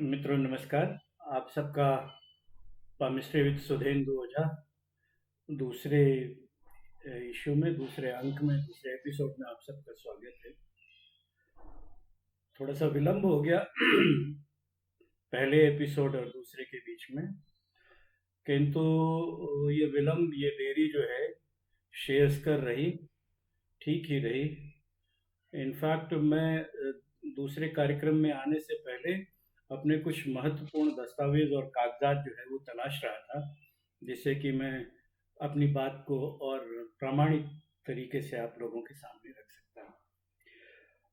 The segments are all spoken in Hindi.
मित्रों नमस्कार। आप सबका पामिस्ट्री विद सुधेंदु ओझा दूसरे इशू में, दूसरे अंक में, दूसरे एपिसोड में आप सबका स्वागत है। थोड़ा सा विलंब हो गया पहले एपिसोड और दूसरे के बीच में, किंतु ये विलंब, ये देरी जो है श्रेयस्कर रही, ठीक ही रही। इनफैक्ट मैं दूसरे कार्यक्रम में आने से पहले अपने कुछ महत्वपूर्ण दस्तावेज और कागजात जो है वो तलाश रहा था, जिससे कि मैं अपनी बात को और प्रामाणिक तरीके से आप लोगों के सामने रख सकता हूँ।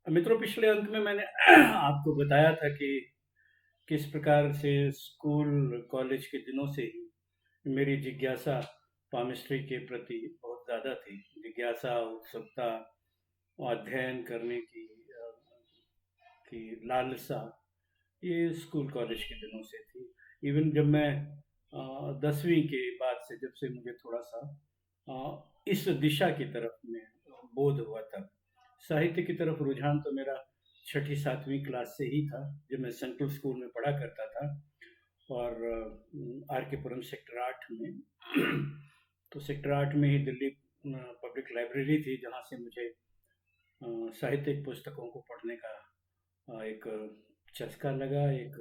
मित्रों, पिछले अंक में मैंने आपको बताया था कि किस प्रकार से स्कूल कॉलेज के दिनों से ही मेरी जिज्ञासा पामिस्ट्री के प्रति बहुत ज़्यादा थी। जिज्ञासा, उत्सुकता, अध्ययन करने की लालसा, ये स्कूल कॉलेज के दिनों से थी। इवन जब मैं 10वीं के बाद से, जब से मुझे थोड़ा सा इस दिशा की तरफ में बोध हुआ था, साहित्य की तरफ रुझान तो मेरा छठी सातवीं क्लास से ही था, जब मैं सेंट्रल स्कूल में पढ़ा करता था और आर के पुरम सेक्टर 8 में तो सेक्टर 8 में ही दिल्ली पब्लिक लाइब्रेरी थी, जहाँ से मुझे साहित्यिक पुस्तकों को पढ़ने का एक चस्का लगा, एक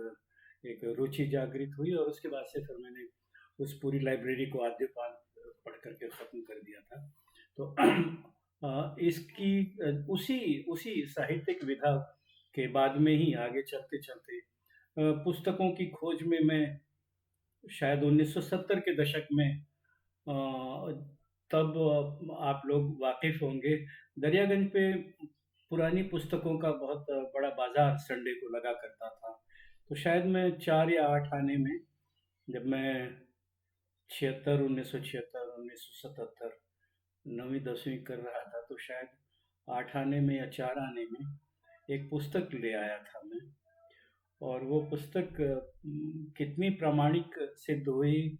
एक रुचि जागृत हुई, और उसके बाद से फिर मैंने उस पूरी लाइब्रेरी को आद्यपाद पढ़ करके ख़त्म कर दिया था। तो इसकी उसी उसी साहित्यिक विधा के बाद में ही आगे चलते चलते पुस्तकों की खोज में मैं शायद 1970 के दशक में, तब आप लोग वाकिफ होंगे, दरियागंज पे पुरानी पुस्तकों का बहुत बड़ा बाजार संडे को लगा करता था। तो शायद मैं 4 या 8 आने में, जब मैं 1976 1977 9वीं 10वीं कर रहा था, तो शायद 8 आने में या 4 आने में एक पुस्तक ले आया था मैं। और वो पुस्तक कितनी प्रामाणिक सिद्ध हुई,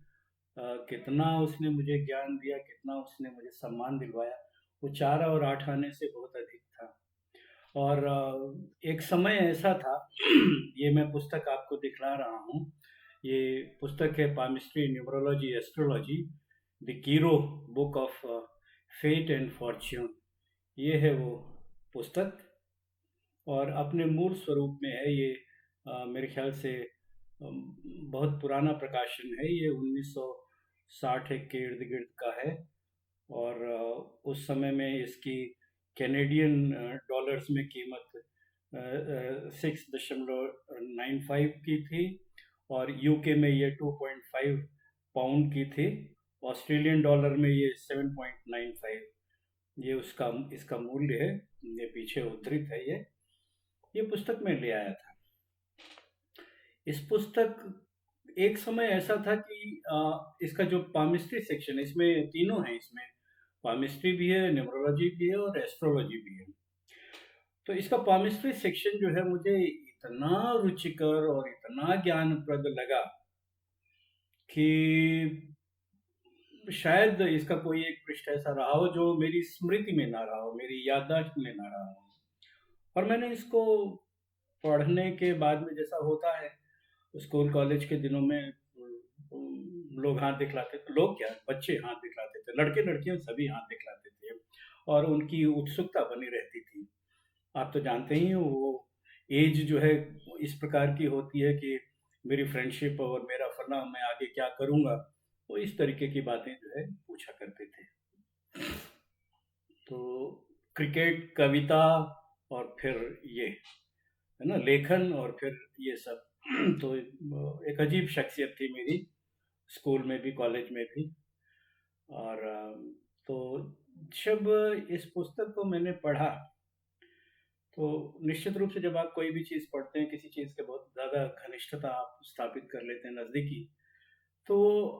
कितना उसने मुझे ज्ञान दिया, कितना उसने मुझे सम्मान दिलवाया, वो 4 और 8 आने से बहुत अधिक था। और एक समय ऐसा था ये मैं पुस्तक आपको दिखला रहा हूँ, ये पुस्तक है palmistry numerology astrology, the Cheiro book of fate and fortune. ये है वो पुस्तक, और अपने मूल स्वरूप में है ये। मेरे ख्याल से बहुत पुराना प्रकाशन है ये, 1960 के इर्द गिर्द का है। और उस समय में इसकी कैनेडियन डॉलर्स में कीमत 6.95 की थी, और यूके में ये 2.5 पाउंड की थी, ऑस्ट्रेलियन डॉलर में ये 7.95, ये उसका इसका मूल्य है। ये पीछे उद्धृत है। ये पुस्तक मैं ले आया था। इस पुस्तक, एक समय ऐसा था कि इसका जो पामिस्ट्री सेक्शन है, इसमें तीनों हैं, इसमें पामिस्ट्री भी है, न्यूमरोलॉजी भी है और एस्ट्रोलॉजी भी है। तो इसका पामिस्ट्री सेक्शन जो है मुझे इतना रुचिकर और इतना ज्ञानप्रद लगा कि शायद इसका कोई एक पृष्ठ ऐसा रहा हो जो मेरी स्मृति में ना रहा हो, मेरी याददाश्त में ना रहा हो। और मैंने इसको पढ़ने के बाद में, जैसा होता है स्कूल कॉलेज के दिनों में, लोग हाथ दिखलाते थे, लोग क्या, बच्चे हाथ दिखलाते थे, लड़के लड़कियां सभी हाथ दिखलाते थे, और उनकी उत्सुकता बनी रहती थी। आप तो जानते ही हो, वो एज जो है इस प्रकार की होती है कि मेरी फ्रेंडशिप और मेरा फला, मैं आगे क्या करूँगा, तो इस तरीके की बातें जो है पूछा करते थे। तो क्रिकेट, कविता, और फिर ये है ना लेखन, और फिर ये सब तो एक अजीब शख्सियत थी मेरी, स्कूल में भी कॉलेज में भी। और तो जब इस पुस्तक को मैंने पढ़ा, तो निश्चित रूप से जब आप कोई भी चीज़ पढ़ते हैं, किसी चीज़ के बहुत ज़्यादा घनिष्ठता आप स्थापित कर लेते हैं, नज़दीकी, तो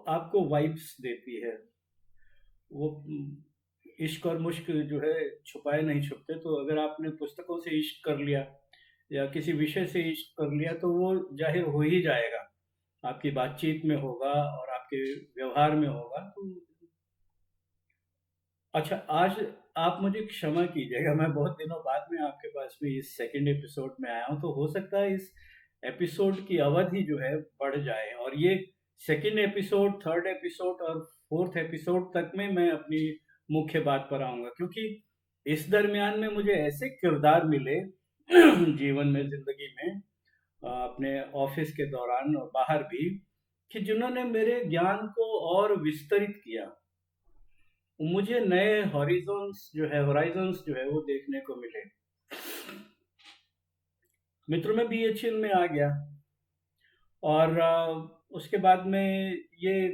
आपको वाइब्स देती है वो। इश्क और मुश्क जो है छुपाए नहीं छुपते, तो अगर आपने पुस्तकों से इश्क कर लिया या किसी विषय से इश्क कर लिया, तो वो जाहिर हो ही जाएगा, आपकी बातचीत में होगा और आपके व्यवहार में होगा। तो अच्छा, आज आप मुझे क्षमा कीजिएगा, मैं बहुत दिनों बाद में आपके पास भी इस सेकंड एपिसोड में आया हूँ, तो हो सकता है इस एपिसोड की अवधि जो है बढ़ जाए। और ये सेकंड एपिसोड, थर्ड एपिसोड और फोर्थ एपिसोड तक में मैं अपनी मुख्य बात पर आऊँगा, क्योंकि इस दरमियान में मुझे ऐसे किरदार मिले जीवन में, ज़िंदगी में, अपने ऑफ़िस के दौरान और बाहर भी, कि जिन्होंने मेरे ज्ञान को और विस्तरित किया। मुझे नए हॉराइज़न्स जो है वो देखने को मिले। मित्रों, मैं बीएचएल में आ गया और उसके बाद में ये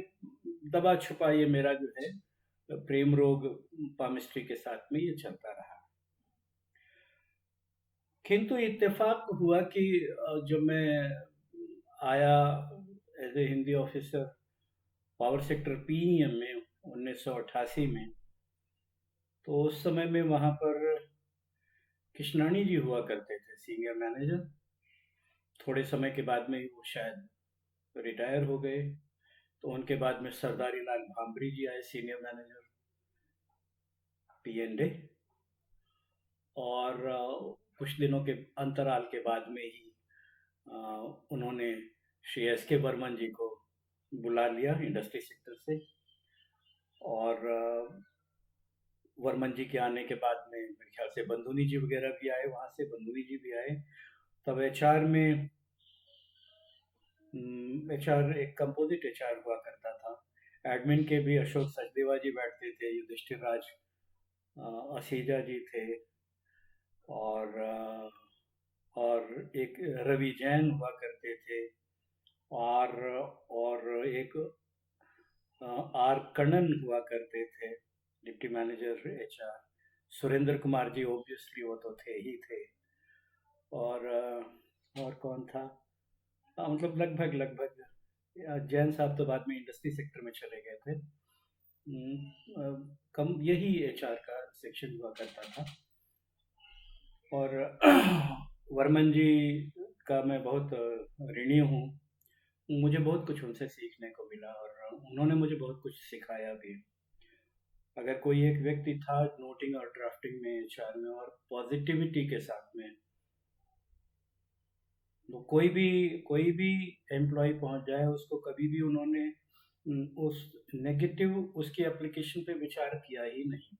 दबा छुपा ये मेरा जो है प्रेम रोग पामिस्ट्री के साथ में ये चलता रहा। किंतु इत्तेफाक हुआ कि जब मैं आया as a Hindi officer power sector PEM में 1988 में, तो उस समय में वहाँ पर कृष्णानी जी हुआ करते थे सीनियर मैनेजर। थोड़े समय के बाद में ही वो शायद रिटायर हो गए। तो उनके बाद में सरदारी लाल भांबरी जी आए, सीनियर मैनेजर पीएनडे। और कुछ दिनों के अंतराल के बाद में ही उन्होंने श्री एस के बर्मन जी को बुला लिया इंडस्ट्री सेक्टर से। और वर्मन जी के आने के बाद में मेरे ख्याल से बंधुनी जी वगैरह भी आए, वहाँ से बंधुनी जी भी आए। तब एचआर में एचआर एक कंपोजिट एचआर हुआ करता था। एडमिन के भी अशोक सचदेवा जी बैठते थे, युधिष्ठिर राज असीजा जी थे, और एक रवि जैन हुआ करते थे, और एक आर कണ്ണन हुआ करते थे, deputy manager HR. Surendra Kumar ji obviously वो तो थे ही थे। और कौन था? मतलब लगभग जैन साहब तो बाद में इंडस्ट्री सेक्टर में चले गए थे। कम यही एचआर का सेक्शन हुआ करता था। और वर्मन जी का मैं बहुत ऋणी हूँ। मुझे बहुत कुछ उनसे सीखने को मिला और उन्होंने मुझे बहुत कुछ सिखाया भी। अगर कोई एक व्यक्ति था नोटिंग और ड्राफ्टिंग में, एचआर में, और पॉजिटिविटी के साथ में, तो कोई भी एम्प्लॉय पहुंच जाए उसको कभी भी उन्होंने उस नेगेटिव उसकी एप्लीकेशन पे विचार किया ही नहीं।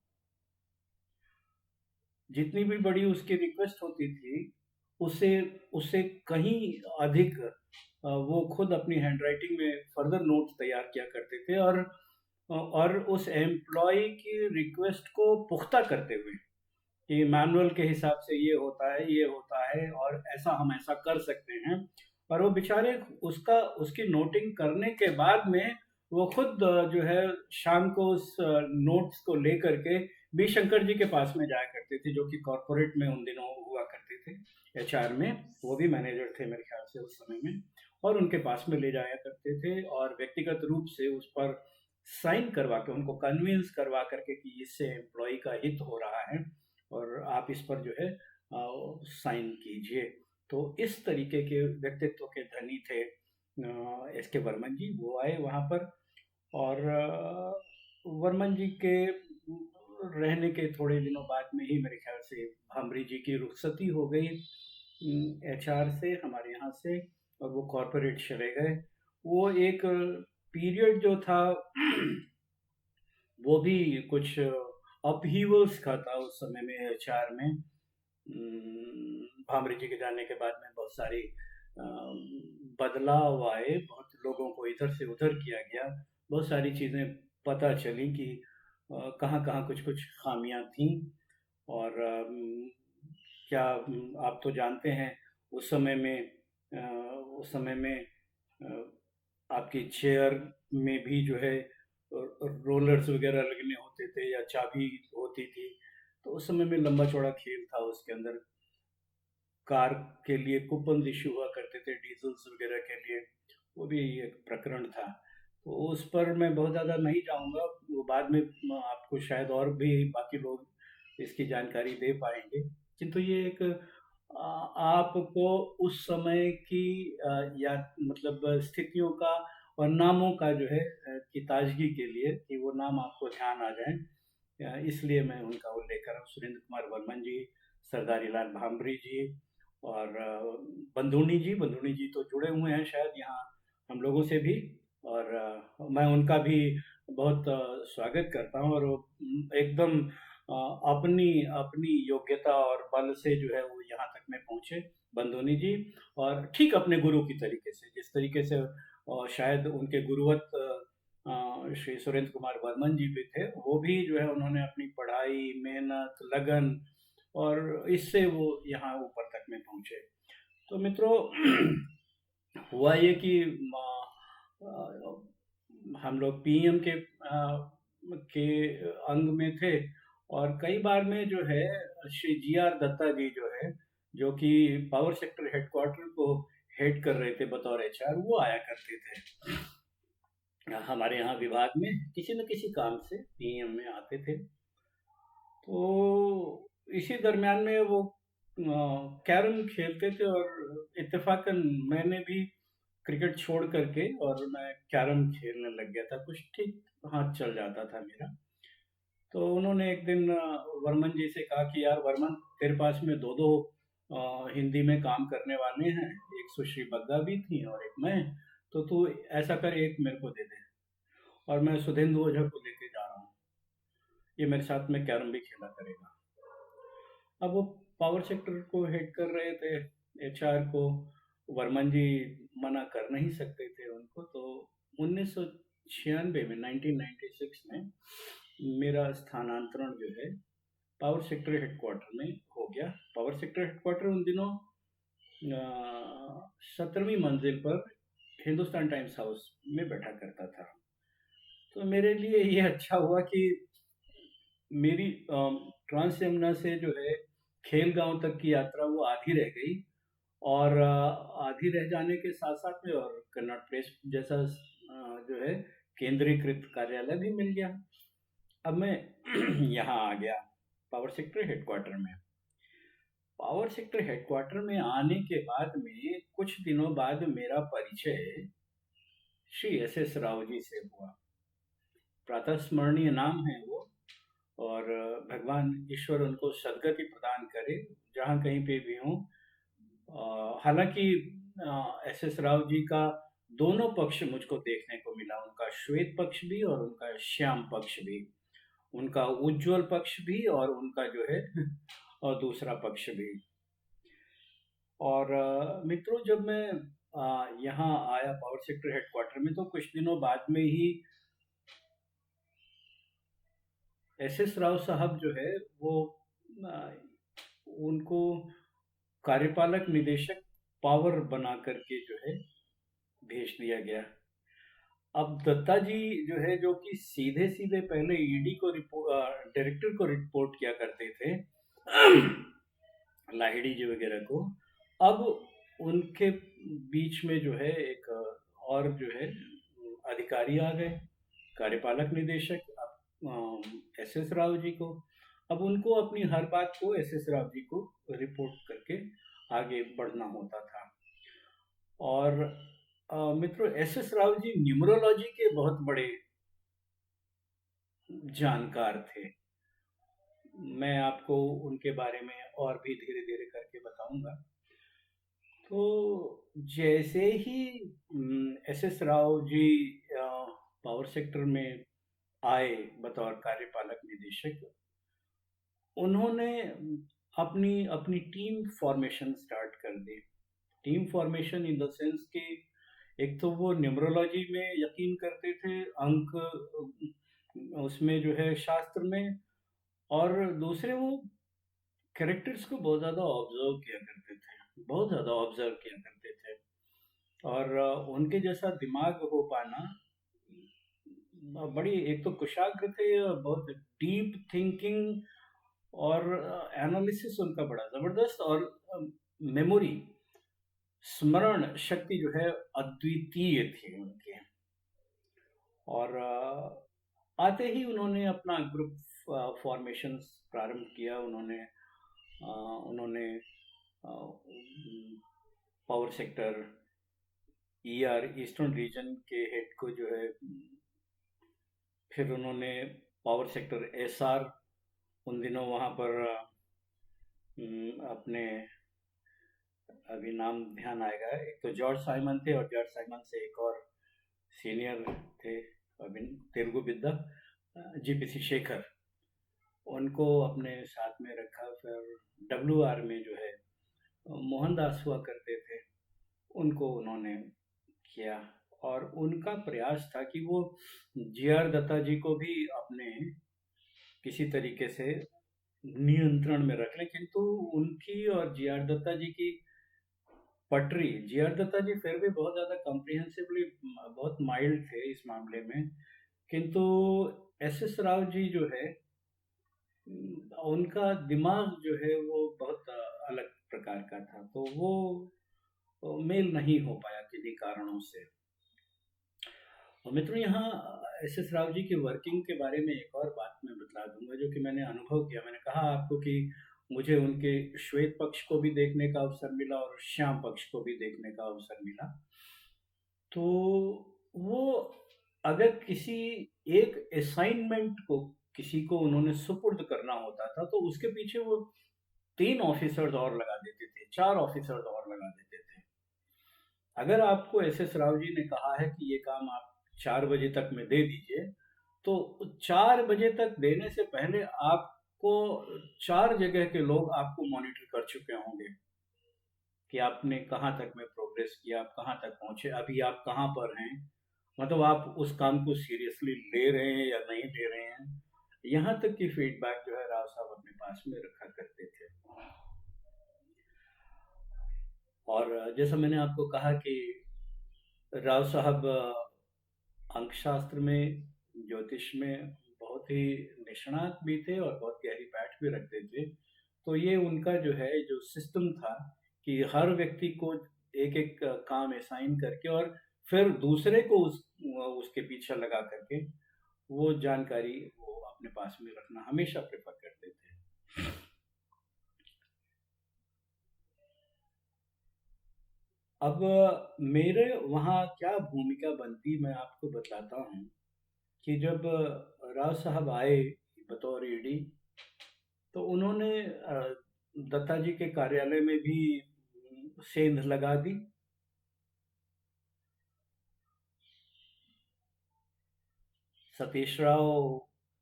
जितनी भी बड़ी उसकी रिक्वेस्ट होती थी, उसे उसे कहीं अधिक वो खुद अपनी हैंडराइटिंग में फर्दर नोट्स तैयार किया करते थे, और उस एम्प्लॉय की रिक्वेस्ट को पुख्ता करते हुए कि मैनुअल के हिसाब से ये होता है और ऐसा हम ऐसा कर सकते हैं। और वो बेचारे उसकी नोटिंग करने के बाद में वो खुद जो है शाम को उस नोट्स को लेकर के बी शंकर जी के पास में जाया करते थे, जो कि कॉरपोरेट में उन दिनों हुआ करते थे एचआर में। वो भी मैनेजर थे मेरे ख्याल से उस समय में। और उनके पास में ले जाया करते थे और व्यक्तिगत रूप से उस पर साइन करवा के उनको कन्विंस करवा करके कि इससे एम्प्लॉय का हित हो रहा है और आप इस पर जो है साइन कीजिए। तो इस तरीके के व्यक्तित्व के धनी थे एस के वर्मन जी। वो आए वहाँ पर और वर्मन जी के रहने के थोड़े दिनों बाद में ही मेरे ख्याल से भांबरी जी की रुखसती हो गई एचआर से, हमारे यहाँ से, और वो कॉरपोरेट चले गए। वो एक पीरियड जो था वो भी कुछ अपहीवल्स का था उस समय में एचआर में। भांबरी जी के जाने के बाद में बहुत सारी बदलाव आए, बहुत लोगों को इधर से उधर किया गया, बहुत सारी चीज़ें पता चली कि कहाँ कहाँ कुछ कुछ खामियां थीं। और क्या आप तो जानते हैं उस समय में आपकी चेयर में भी जो है रोलर्स वगैरह लगने होते थे या चाबी होती थी। तो उस समय में लंबा चौड़ा खेल था उसके अंदर। कार के लिए कूपन इशू हुआ करते थे डीजल्स वगैरह के लिए, वो भी एक प्रकरण था। तो उस पर मैं बहुत ज़्यादा नहीं जाऊँगा, वो बाद में आपको शायद और भी बाकी लोग इसकी जानकारी दे पाएंगे। किंतु ये एक आपको उस समय की या मतलब स्थितियों का और नामों का जो है की ताजगी के लिए कि वो नाम आपको ध्यान आ जाए, इसलिए मैं उनका उल्लेख कर रहा हूँ। सुरेंद्र कुमार वर्मन जी, सरदारी लाल भांबरी जी, और बंधुनी जी तो जुड़े हुए हैं शायद यहाँ हम लोगों से भी। और मैं उनका भी बहुत स्वागत करता हूँ। और वो एकदम अपनी अपनी योग्यता और बल से जो है वो यहाँ तक में पहुँचे, बंधुनी जी। और ठीक अपने गुरु की तरीके से, जिस तरीके से शायद उनके गुरुवत श्री सुरेंद्र कुमार वर्मन जी भी थे, वो भी जो है उन्होंने अपनी पढ़ाई, मेहनत, लगन और इससे वो यहाँ ऊपर तक में पहुँचे। तो मित्रों, हुआ ये कि हम लोग पीएम के अंग में थे। और कई बार में जो है श्री जी आर दत्ता जी जो है, जो कि पावर सेक्टर हेडक्वार्टर को हेड कर रहे थे बतौर एचआर, वो आया करते थे हमारे यहाँ विभाग में किसी न किसी काम से पीएम में आते थे। तो इसी दरमियान में वो कैरम खेलते थे और इत्तेफाकन मैंने भी क्रिकेट छोड़ करके और मैं कैरम खेलने लग गया था। कुछ ठीक हाथ चल जाता था मेरा। तो उन्होंने एक दिन वर्मन जी से कहा कि यार वर्मन, तेरे पास में दो दो हिंदी में काम करने वाले हैं, एक सुश्री बग्गा भी थी और एक मैं, तो तू ऐसा कर, एक मेरे को दे दे और मैं सुधेंदु ओझा को लेके जा रहा हूँ, ये मेरे साथ में कैरम भी खेला करेगा। अब वो पावर सेक्टर को हेड कर रहे थे, एचआर को वर्मन जी मना कर नहीं सकते थे उनको। तो 1996 में 1996 में मेरा स्थानांतरण जो है पावर सेक्टर हेडक्वार्टर में हो गया। पावर सेक्टर हेडक्वार्टर उन दिनों 17वीं मंजिल पर हिंदुस्तान टाइम्स हाउस में बैठा करता था। तो मेरे लिए ये अच्छा हुआ कि मेरी ट्रांस यमुना से जो है खेल गांव तक की यात्रा वो आधी रह गई। और आधी रह जाने के साथ साथ में और कन्नॉट प्लेस जैसा जो है केंद्रीकृत कार्यालय भी मिल गया। अब मैं यहाँ आ गया पावर सेक्टर हेडक्वार्टर में। पावर सेक्टर हेडक्वार्टर में आने के बाद में कुछ दिनों बाद मेरा परिचय श्री एस एस राव जी से हुआ। प्रातः स्मरणीय नाम है वो। और भगवान ईश्वर उनको सदगति प्रदान करे जहाँ कहीं पे भी हों। हालांकि एस एस राव जी का दोनों पक्ष मुझको देखने को मिला, उनका श्वेत पक्ष भी और उनका श्याम पक्ष भी, उनका उज्जवल पक्ष भी और उनका जो है और दूसरा पक्ष भी। और मित्रों, जब मैं यहाँ आया पावर सेक्टर हेडक्वार्टर में, तो कुछ दिनों बाद में ही एस एस राव साहब जो है वो आ, उनको कार्यपालक निदेशक पावर बना करके जो है भेज दिया गया। अब दत्ता जी जो है, जो कि सीधे सीधे पहले ईडी को रिपोर्ट, डायरेक्टर को रिपोर्ट किया करते थे, लाहिड़ी जी वगैरह को, अब उनके बीच में जो है एक और जो है अधिकारी आ गए, कार्यपालक निदेशक एस एस राव जी को। अब उनको अपनी हर बात को एस एस राव जी को रिपोर्ट करके आगे बढ़ना होता था। और मित्रों, S S Rao ji numerology के बहुत बड़े जानकार थे। मैं आपको उनके बारे में और भी धीरे धीरे करके बताऊंगा। तो जैसे ही S S Rao ji power sector में आए बतौर कार्यपालक निदेशक, उन्होंने अपनी अपनी टीम फॉर्मेशन स्टार्ट कर दी। Team formation in the sense कि एक तो वो न्यूमरोलॉजी में यकीन करते थे, अंक उसमें जो है शास्त्र में, और दूसरे वो कैरेक्टर्स को बहुत ज़्यादा ऑब्जर्व किया करते थे, बहुत ज़्यादा ऑब्जर्व किया करते थे। और उनके जैसा दिमाग हो पाना, बड़ी एक तो कुशाग्र थे और बहुत डीप थिंकिंग और एनालिसिस उनका बड़ा ज़बरदस्त, और मेमोरी, स्मरण शक्ति जो है अद्वितीय थी उनकी। और आते ही उन्होंने अपना ग्रुप फॉर्मेशन प्रारंभ किया। उन्होंने power sector ER, eastern region के हेड को जो है, फिर उन्होंने पावर सेक्टर एसआर, उन दिनों वहाँ पर अपने अभी नाम ध्यान आएगा, एक तो जॉर्ज साइमन थे और जॉर्ज साइमन से एक और सीनियर थे, अभी तेलुगु विद्या, जीपीसी शेखर, उनको अपने साथ में रखा। फिर डब्ल्यूआर में जो है मोहनदास हुआ करते थे, उनको उन्होंने किया। और उनका प्रयास था कि वो जीआर दत्ता जी को भी अपने किसी तरीके से नियंत्रण में रख लें, किंतु उनकी और जीआर दत्ता जी की पटरी, जीआर दत्ता जी फिर भी बहुत ज़्यादा कॉम्प्रिहेंसिवली बहुत माइल्ड थे इस मामले में, किंतु एस एस राव जी जो है, उनका दिमाग जो है वो बहुत अलग प्रकार का था, तो वो मेल नहीं हो पाया किन्हीं कारणों से। और मित्रों, यहाँ एस एस राव जी की वर्किंग के बारे में एक और बात मैं बतला दूंगा जो कि मैंने अनुभव किया। मैंने कहा आपको कि मुझे उनके श्वेत पक्ष को भी देखने का अवसर मिला और श्याम पक्ष को भी देखने का अवसर मिला। तो वो अगर किसी एक असाइनमेंट को किसी को उन्होंने सुपुर्द करना होता था, तो उसके पीछे वो 3 ऑफिसर्स और लगा देते थे, 4 ऑफिसर्स और लगा देते थे। अगर आपको एस एस राव जी ने कहा है कि ये काम आप 4 बजे तक में दे दीजिए, तो 4 बजे तक देने से पहले आपको 4 जगह के लोग आपको मॉनिटर कर चुके होंगे कि आपने कहाँ तक में प्रोग्रेस किया, आप कहाँ तक पहुंचे, अभी आप कहाँ पर हैं, मतलब आप उस काम को सीरियसली ले रहे हैं या नहीं ले रहे हैं। यहाँ तक की फीडबैक जो है राव साहब अपने पास में रखा करते थे। और जैसा मैंने आपको कहा कि राव साहब अंकशास्त्र में, ज्योतिष में बहुत ही निष्णात भी थे और बहुत गहरी पैठ भी रखते थे। तो ये उनका जो है जो सिस्टम था कि हर व्यक्ति को एक एक काम असाइन करके और फिर दूसरे को उसके पीछे लगा करके वो जानकारी वो अपने पास में रखना हमेशा प्रेफर करते थे। अब मेरे वहाँ क्या भूमिका बनती मैं आपको बतलाता हूँ कि जब राव साहब आए बतौर ईडी, तो उन्होंने दत्ता जी के कार्यालय में भी सेंध लगा दी। सतीश राव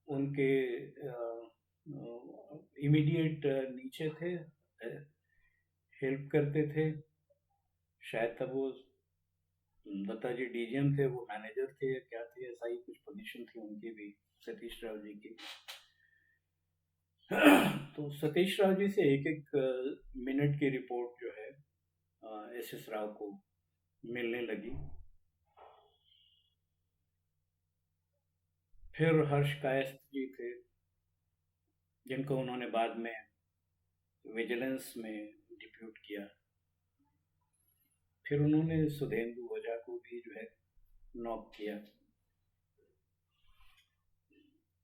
उनके इमीडिएट नीचे थे, हेल्प करते थे। शायद तब वो दत्ता जी डीजीएम थे, वो मैनेजर थे या क्या थे, ऐसा ही कुछ पोजीशन थी उनकी भी, सतीश राव जी की। तो सतीश राव जी से एक एक मिनट की रिपोर्ट जो है एस एस राव को मिलने लगी। फिर हर्ष कायस्थ जी थे, जिनको उन्होंने बाद में विजिलेंस में डिप्यूट किया। फिर उन्होंने सुधेंदु ओझा को भी जो है नॉक किया।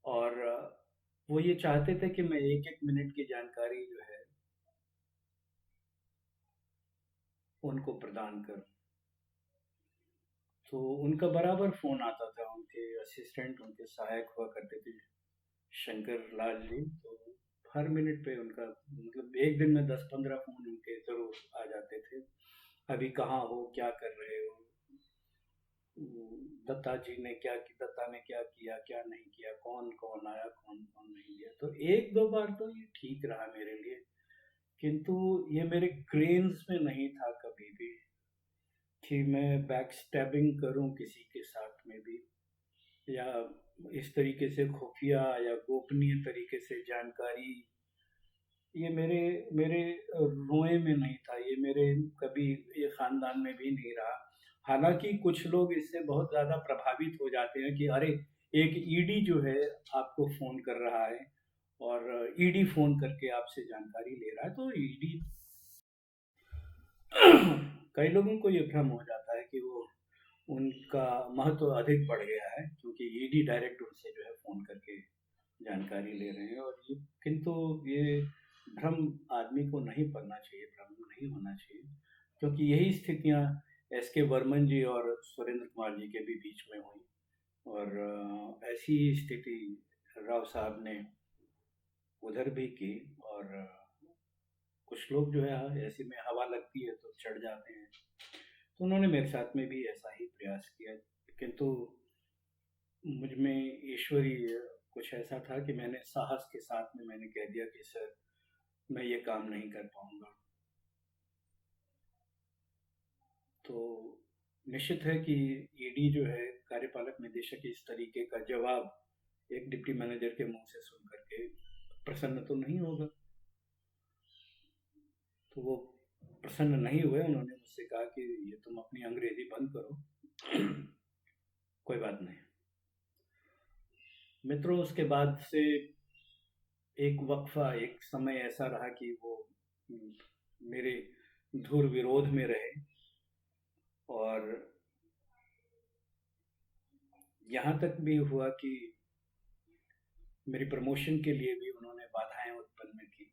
और वो ये चाहते थे कि मैं एक एक मिनट की जानकारी जो है उनको प्रदान करूं। तो उनका बराबर फोन आता था, उनके असिस्टेंट, उनके सहायक हुआ करते थे शंकर लाल जी। तो हर मिनट पे उनका मतलब एक दिन में 10-15 फोन उनके जरूर आ जाते थे। अभी कहाँ हो, क्या कर रहे हो, दत्ता जी ने क्या की, दत्ता ने क्या किया, क्या नहीं किया, कौन कौन आया, कौन कौन नहीं गया। तो एक दो बार तो ये ठीक रहा मेरे लिए, किंतु ये मेरे क्रेन्स में नहीं था कभी भी कि मैं बैक स्टैबिंग करूं किसी के साथ में भी, या इस तरीके से खुफिया या गोपनीय तरीके से जानकारी। ये मेरे मेरे रोए में नहीं था, ये मेरे कभी ये खानदान में भी नहीं रहा। हालांकि कुछ लोग इससे बहुत ज़्यादा प्रभावित हो जाते हैं कि अरे, एक ईडी जो है आपको फ़ोन कर रहा है और ईडी फ़ोन करके आपसे जानकारी ले रहा है, तो ईडी कई लोगों को ये भ्रम हो जाता है कि वो उनका महत्व अधिक बढ़ गया है क्योंकि ईडी डायरेक्ट उनसे जो है फ़ोन करके जानकारी ले रहे हैं। और ये, किंतु ये भ्रम आदमी को नहीं पड़ना चाहिए, भ्रम नहीं होना चाहिए, क्योंकि यही स्थितियां एस के वर्मन जी और सुरेंद्र कुमार जी के भी बीच में हुई। और ऐसी ही स्थिति, राव साहब ने उधर भी की। और, कुछ लोग जो है ऐसे में हवा लगती है तो चढ़ जाते हैं। तो उन्होंने मेरे साथ में भी ऐसा ही प्रयास किया, किंतु मुझ में ईश्वरीय कुछ ऐसा था कि मैंने साहस के साथ में मैंने कह दिया कि सर, मैं ये काम नहीं कर पाऊंगा। तो निश्चित है कि ईडी जो है, कार्यपालक निदेशक, इस तरीके का जवाब एक डिप्टी मैनेजर के मुंह से सुन करके प्रसन्न तो नहीं होगा। तो वो प्रसन्न नहीं हुए, उन्होंने मुझसे कहा कि ये तुम अपनी अंग्रेजी बंद करो। कोई बात नहीं मित्रों। उसके बाद से एक वक्फा, एक समय ऐसा रहा कि वो मेरे धुर विरोध में रहे, और यहाँ तक भी हुआ कि मेरी प्रमोशन के लिए भी उन्होंने बाधाएं उत्पन्न की,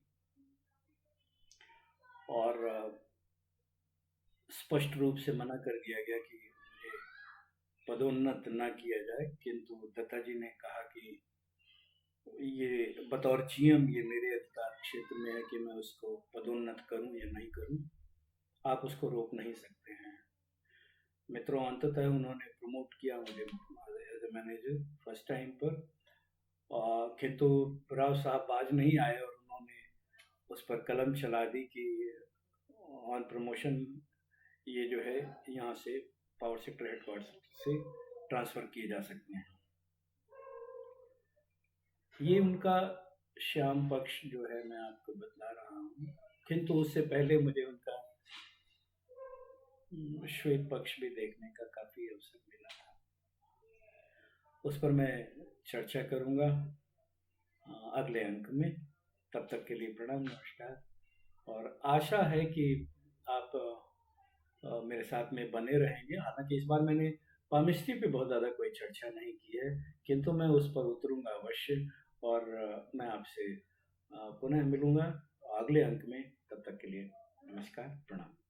और स्पष्ट रूप से मना कर दिया गया कि मुझे पदोन्नत न किया जाए। किंतु दत्ता जी ने कहा कि ये बतौर जीएम ये मेरे अधिकार क्षेत्र में है कि मैं उसको पदोन्नत करूं या नहीं करूं, आप उसको रोक नहीं सकते हैं। मित्रों, अंततः उन्होंने प्रमोट किया मुझे as a manager first time पर, किंतु राव साहब बाज नहीं आए और उन्होंने उस पर कलम चला दी कि ऑन प्रमोशन ये जो है यहाँ से पावर सेक्टर हेडक्वार्टर से ट्रांसफ़र किए जा सकते हैं। ये उनका श्याम पक्ष जो है मैं आपको बतला रहा हूँ, किंतु उससे पहले मुझे उनका श्वेत पक्ष भी देखने का काफ़ी अवसर मिला था। उस पर मैं चर्चा करूँगा अगले अंक में। तब तक के लिए प्रणाम, नमस्कार, और आशा है कि आप मेरे साथ में बने रहेंगे। हालांकि इस बार मैंने पामिस्ट्री पे बहुत ज़्यादा कोई चर्चा नहीं की है, किंतु मैं उस पर उतरूंगा अवश्य, और मैं आपसे पुनः मिलूंगा अगले अंक में। तब तक के लिए नमस्कार, प्रणाम।